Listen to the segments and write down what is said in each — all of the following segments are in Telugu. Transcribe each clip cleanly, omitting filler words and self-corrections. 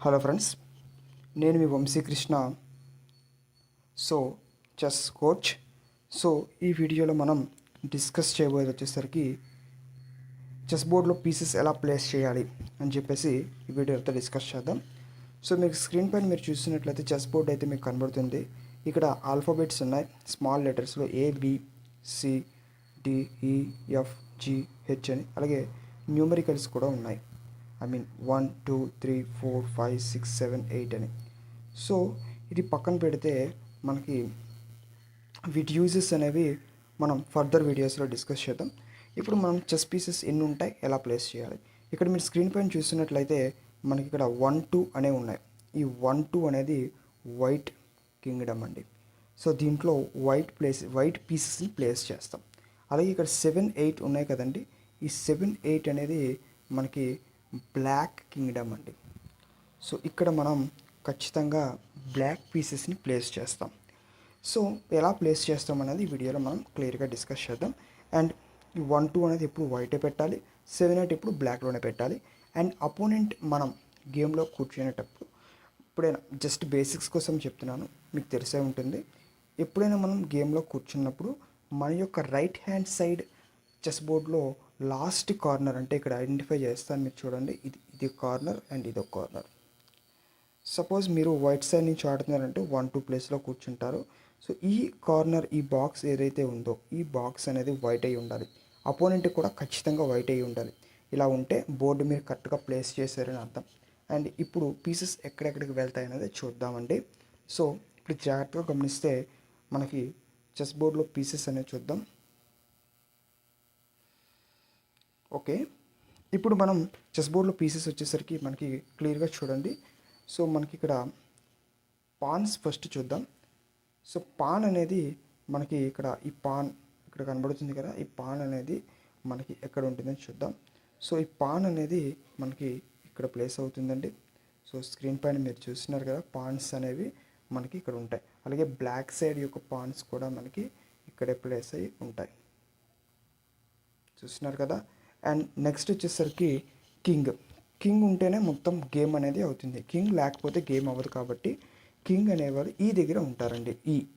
హలో ఫ్రెండ్స్, నేను మీ Vamsikrishna. So chess coach. So ఈ వీడియోలో మనం డిస్కస్ చేయబోయేది వచ్చేసరికి చెస్ బోర్డ్లో పీసెస్ ఎలా ప్లేస్ చేయాలి అని చెప్పేసి ఈ వీడియోతో డిస్కస్ చేద్దాం. సో మీకు స్క్రీన్ పైన మీరు చూసినట్లయితే చెస్ బోర్డ్ అయితే మీకు కనబడుతుంది. ఇక్కడ ఆల్ఫాబెట్స్ ఉన్నాయి స్మాల్ లెటర్స్లో ABCDEFGH అని, అలాగే న్యూమరికల్స్ కూడా ఉన్నాయి. 1 2 3 4 5 6 7 8 అని. సో ఇది పక్కన పెడితే మనకి వీటి యూజెస్ అనేవి మనం ఫర్దర్ వీడియోస్లో డిస్కస్ చేద్దాం. ఇప్పుడు మనం చెస్ పీసెస్ ఎన్ని ఉంటాయి, ఎలా ప్లేస్ చేయాలి. ఇక్కడ మీరు స్క్రీన్ పైన చూసినట్లయితే మనకి ఇక్కడ 1 2 అనేవి ఉన్నాయి. ఈ 1 2 అనేది వైట్ కింగ్డమ్ అండి. సో దీంట్లో వైట్ పీసెస్ని ప్లేస్ చేస్తాం. అలాగే ఇక్కడ 7 8 ఉన్నాయి కదండి. ఈ 7 8 అనేది మనకి బ్లాక్ కింగ్డమ్ అండి. సో ఇక్కడ మనం ఖచ్చితంగా బ్లాక్ పీసెస్ని ప్లేస్ చేస్తాం. సో ఎలా ప్లేస్ చేస్తాం అనేది ఈ వీడియోలో మనం క్లియర్గా డిస్కస్ చేద్దాం. అండ్ 1 2 అనేది ఎప్పుడు వైటే పెట్టాలి, 7 8 ఎప్పుడు బ్లాక్లోనే పెట్టాలి. అండ్ అపోనెంట్ మనం గేమ్లో కూర్చునేటప్పుడు ఎప్పుడైనా జస్ట్ బేసిక్స్ కోసం చెప్తున్నాను, మీకు తెలిసే ఉంటుంది. ఎప్పుడైనా మనం గేమ్లో కూర్చున్నప్పుడు మన యొక్క రైట్ హ్యాండ్ సైడ్ చెస్ బోర్డ్లో లాస్ట్ కార్నర్, అంటే ఇక్కడ ఐడెంటిఫై చేస్తాను మీరు చూడండి, ఇది కార్నర్ అండ్ ఇది ఒక కార్నర్. సపోజ్ మీరు వైట్ సైడ్ నుంచి ఆడుతున్నారంటే 1 2 ప్లేస్లో కూర్చుంటారు. సో ఈ కార్నర్, ఈ బాక్స్ ఏదైతే ఉందో ఈ బాక్స్ అనేది వైట్ అయి ఉండాలి. అపోనెంట్ కూడా ఖచ్చితంగా వైట్ అయి ఉండాలి. ఇలా ఉంటే బోర్డు మీరు కరెక్ట్గా ప్లేస్ చేశారని అర్థం. అండ్ ఇప్పుడు పీసెస్ ఎక్కడెక్కడికి వెళ్తాయి అనేది చూద్దామండి. సో ఇప్పుడు జాగ్రత్తగా గమనిస్తే మనకి చెస్ బోర్డులో పీసెస్ అనేవి చూద్దాం. ఓకే, ఇప్పుడు మనం చెస్ బోర్డ్లో పీసెస్ వచ్చేసరికి మనకి క్లియర్గా చూడండి. సో మనకి ఇక్కడ పాన్స్ ఫస్ట్ చూద్దాం. సో పాన్ అనేది మనకి ఇక్కడ ఈ పాన్ ఇక్కడ కనబడుతుంది కదా, ఈ పాన్ అనేది మనకి ఎక్కడ ఉంటుందని చూద్దాం. సో ఈ పాన్ అనేది మనకి ఇక్కడ ప్లేస్ అవుతుందండి. సో స్క్రీన్ పైన మీరు చూస్తున్నారు కదా, పాన్స్ అనేవి మనకి ఇక్కడ ఉంటాయి. అలాగే బ్లాక్ సైడ్ యొక్క పాన్స్ కూడా మనకి ఇక్కడే ప్లేస్ అయి ఉంటాయి, చూస్తున్నారు కదా. అండ్ నెక్స్ట్ వచ్చేసరికి కింగ్ ఉంటేనే మొత్తం గేమ్ అనేది అవుతుంది. కింగ్ లేకపోతే గేమ్ అవ్వదు. కాబట్టి కింగ్ అనేవారు ఈ దగ్గర ఉంటారండి.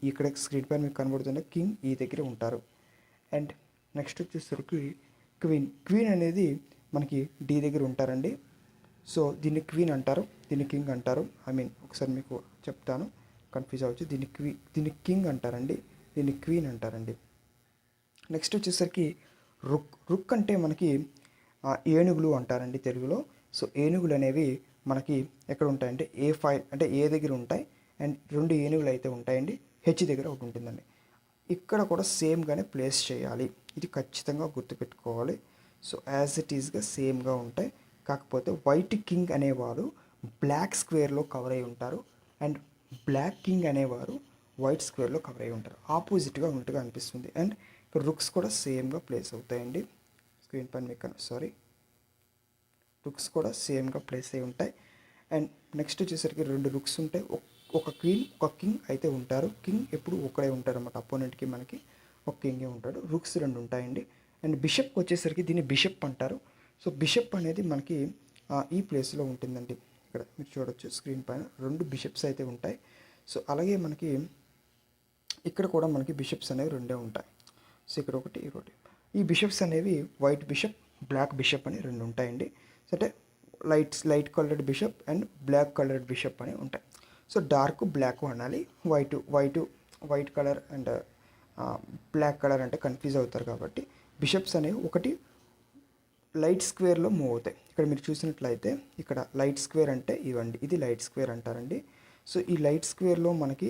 ఇక్కడ స్క్రీన్ పైన మీకు కనబడుతున్న కింగ్ ఈ దగ్గర ఉంటారు. అండ్ నెక్స్ట్ వచ్చేసరికి క్వీన్ అనేది మనకి డి దగ్గర ఉంటారండి. సో దీన్ని క్వీన్ అంటారు, దీన్ని కింగ్ అంటారు. ఒకసారి మీకు చెప్తాను, కన్ఫ్యూజ్ అవ్వచ్చు. దీన్ని కింగ్ అంటారండి, దీన్ని క్వీన్ అంటారండి. నెక్స్ట్ వచ్చేసరికి రుక్ అంటే మనకి ఏనుగులు అంటారండి తెలుగులో. సో ఏనుగులు అనేవి మనకి ఎక్కడ ఉంటాయంటే A5 అంటే ఏ దగ్గర ఉంటాయి. అండ్ 2 ఏనుగులు అయితే ఉంటాయండి, హెచ్ దగ్గర ఒకటి ఉంటుందండి. ఇక్కడ కూడా సేమ్గానే ప్లేస్ చేయాలి, ఇది ఖచ్చితంగా గుర్తుపెట్టుకోవాలి. సో యాజ్ ఇట్ ఈస్గా సేమ్గా ఉంటాయి. కాకపోతే వైట్ కింగ్ అనేవారు బ్లాక్ స్క్వేర్లో కవర్ అయి ఉంటారు. అండ్ బ్లాక్ కింగ్ అనేవారు వైట్ స్క్వేర్లో కవర్ అయి ఉంటారు. ఆపోజిట్గా ఉన్నట్టుగా అనిపిస్తుంది. అండ్ ఇక్కడ రుక్స్ కూడా సేమ్గా ప్లేస్ అవుతాయండి. స్క్రీన్ పైన మీకు రుక్స్ కూడా సేమ్గా ప్లేస్ అయి ఉంటాయి. అండ్ నెక్స్ట్ వచ్చేసరికి 2 రుక్స్ ఉంటాయి, ఒక క్వీన్ ఒక కింగ్ అయితే ఉంటారు. కింగ్ ఎప్పుడు ఒక్కడే ఉంటారు అన్నమాట, అపోనెంట్కి మనకి ఒక కింగే ఉంటాడు. రుక్స్ 2 ఉంటాయండి. అండ్ బిషప్ వచ్చేసరికి దీన్ని బిషప్ అంటారు. సో బిషప్ అనేది మనకి ఈ ప్లేస్లో ఉంటుందండి. ఇక్కడ మీరు చూడొచ్చు స్క్రీన్ పైన 2 బిషప్స్ అయితే ఉంటాయి. సో అలాగే మనకి ఇక్కడ కూడా మనకి బిషప్స్ అనేవి 2 ఉంటాయి. సో ఇక్కడ ఒకటి, ఒకటి. ఈ బిషప్స్ అనేవి వైట్ బిషప్, బ్లాక్ బిషప్ అని 2 ఉంటాయండి. సో అంటే light coloured bishop and black coloured bishop అని ఉంటాయి. సో డార్క్ బ్లాక్ అనాలి, white colour and black colour అంటే కన్ఫ్యూజ్ అవుతారు. కాబట్టి బిషప్స్ అనేవి ఒకటి లైట్ స్క్వేర్లో మూవ్ అవుతాయి. ఇక్కడ మీరు చూసినట్లయితే ఇక్కడ లైట్ స్క్వేర్ అంటే ఇవ్వండి, ఇది లైట్ స్క్వేర్ అంటారండి. సో ఈ లైట్ స్క్వేర్లో మనకి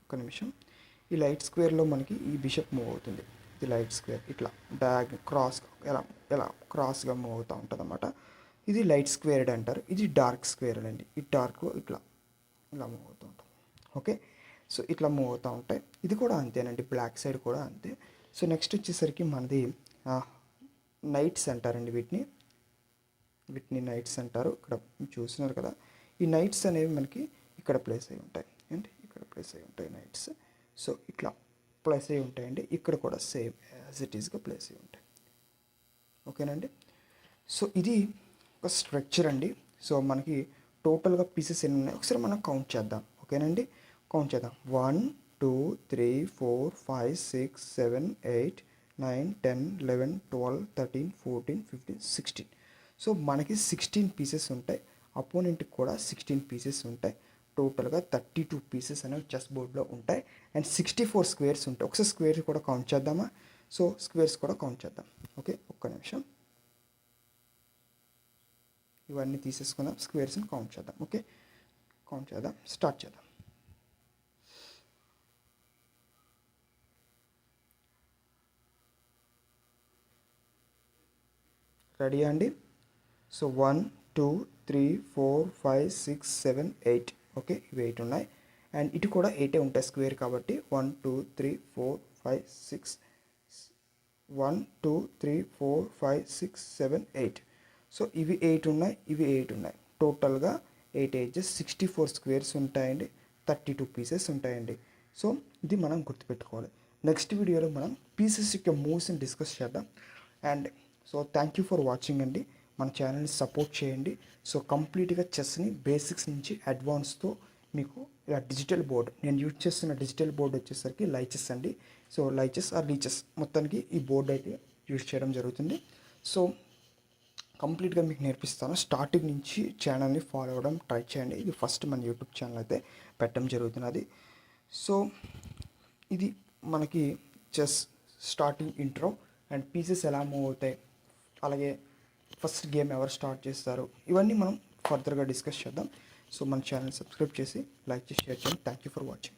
ఒక్క నిమిషం, ఈ లైట్ స్క్వేర్లో మనకి ఈ బిషప్ మూవ్ అవుతుంది. ఇది లైట్ స్క్వేర్ ఇట్లా క్రాస్ ఎలా క్రాస్గా మూవ్ అవుతూ ఉంటుంది అన్నమాట. ఇది లైట్ స్క్వేర్డ్ అంటారు. ఇది డార్క్ స్క్వేర్ అండి. ఈ డార్క్లో ఇలా మూవ్ అవుతూ ఉంటుంది. ఓకే, సో ఇట్లా మూవ్ అవుతూ ఉంటాయి. ఇది కూడా అంతేనండి, బ్లాక్ సైడ్ కూడా అంతే. సో నెక్స్ట్ వచ్చేసరికి మనది నైట్స్ అంటారండి. వీటిని నైట్స్ అంటారు. ఇక్కడ చూస్తున్నారు కదా, ఈ నైట్స్ అనేవి మనకి ఇక్కడ ప్లేస్ అయి ఉంటాయి అండ్ ఇక్కడ ప్లేస్ అయి ఉంటాయి నైట్స్. సో ఇట్లా ప్లేస్ అయి ఉంటాయండి. ఇక్కడ కూడా సేమ్ యాజ్ ఇట్ ఈస్గా ప్లేస్ అయి ఉంటాయి. ఓకేనండి. సో ఇది ఒక స్ట్రక్చర్ అండి. సో మనకి టోటల్గా పీసెస్ ఎన్ని ఉన్నాయి ఒకసారి మనం కౌంట్ చేద్దాం. ఓకేనండి, కౌంట్ చేద్దాం. 1 2 3 4 5 6 7 8 9 10 11 12 13 14 15 16. సో మనకి 16 పీసెస్ ఉంటాయి, అపోనెంట్కి కూడా 16 పీసెస్ ఉంటాయి. టోటల్గా 32 పీసెస్ అనేవి చెస్ బోర్డ్లో ఉంటాయి అండ్ 64 స్క్వేర్స్ ఉంటాయి. ఒకసారి స్క్వేర్స్ కూడా కౌంట్ చేద్దామా? సో స్క్వేర్స్ కూడా కౌంట్ చేద్దాం. ఓకే, ఒక్క నిమిషం, ఇవన్నీ తీసేసుకుందాం, స్క్వేర్స్ని కౌంట్ చేద్దాం. ఓకే, కౌంట్ చేద్దాం, స్టార్ట్ చేద్దాం. రెడీ అండి? సో 1 2 3 4 5 6 7 8. ఓకే, ఇవి 8 ఉన్నాయి అండ్ ఇటు కూడా 8 ఉంటాయి స్క్వేర్ కాబట్టి 1 2 3 4 5 6 1 2 3 4 5 6 7 8. సో ఇవి 8 ఉన్నాయి, ఇవి 8 ఉన్నాయి. టోటల్గా 8 8 64 స్క్వేర్స్ ఉంటాయండి, 32 పీసెస్ ఉంటాయండి. సో ఇది మనం గుర్తుపెట్టుకోవాలి. నెక్స్ట్ వీడియోలో మనం పీసెస్ యొక్క మూవ్స్ని డిస్కస్ చేద్దాం. And so thank you for watching అండి. మన ఛానల్ని సపోర్ట్ చేయండి. సో కంప్లీట్గా చెస్ని బేసిక్స్ నుంచి అడ్వాన్స్తో మీకు ఇలా డిజిటల్ బోర్డ్, నేను యూజ్ చేస్తున్న డిజిటల్ బోర్డ్ వచ్చేసరికి లైచెస్ అండి. సో లైచెస్ ఆర్ లీచెస్, మొత్తానికి ఈ బోర్డ్ అయితే యూజ్ చేయడం జరుగుతుంది. సో కంప్లీట్గా మీకు నేర్పిస్తాను. స్టార్టింగ్ నుంచి ఛానల్ని ఫాలో అవ్వడం ట్రై చేయండి. ఇది ఫస్ట్ మన యూట్యూబ్ ఛానల్ అయితే పెట్టడం జరుగుతున్నది. సో ఇది మనకి chess starting intro and pieces ఎలా మూవ్ అవుతాయి, అలాగే ఫస్ట్ గేమ్ ఎవరు స్టార్ట్ చేస్తారు, ఇవన్నీ మనం ఫర్దర్గా డిస్కస్ చేద్దాం. సో మన ఛానల్ సబ్స్క్రైబ్ చేసి లైక్ చేసి షేర్ చేయండి. Thank you for watching.